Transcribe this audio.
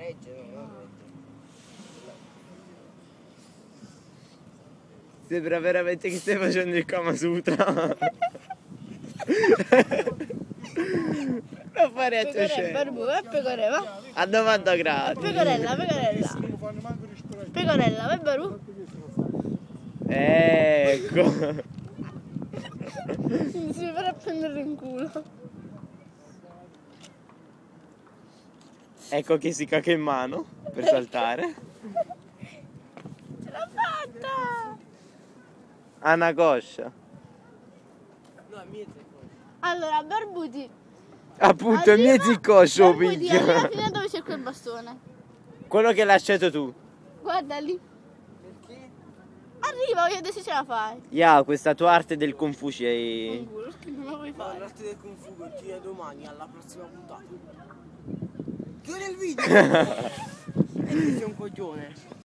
regge, non regge. Sembra veramente che stai facendo il Kama Sutra. Non fare a Pecorella, a 90 gradi. pecorella. Pecorella, vai Baru. Ecco. Si farà prendere in culo. Ecco che si caca in mano per saltare. Ce l'ha fatta! Ha una coscia. No, è mezzo. Allora, Barbuti. Appunto, è mezzo il coscio, Barbuti, arriva picchia. fino a dove c'è quel bastone. Quello che hai lasciato tu. Guarda lì. Perché? Arriva, voglio vedere se ce la fai. Ya, questa tua arte del Kung Fu ci In culo, che non lo vuoi No, fare. l'arte del Kung Fu continua domani alla prossima puntata. Chiudi il video! E sei un coglione.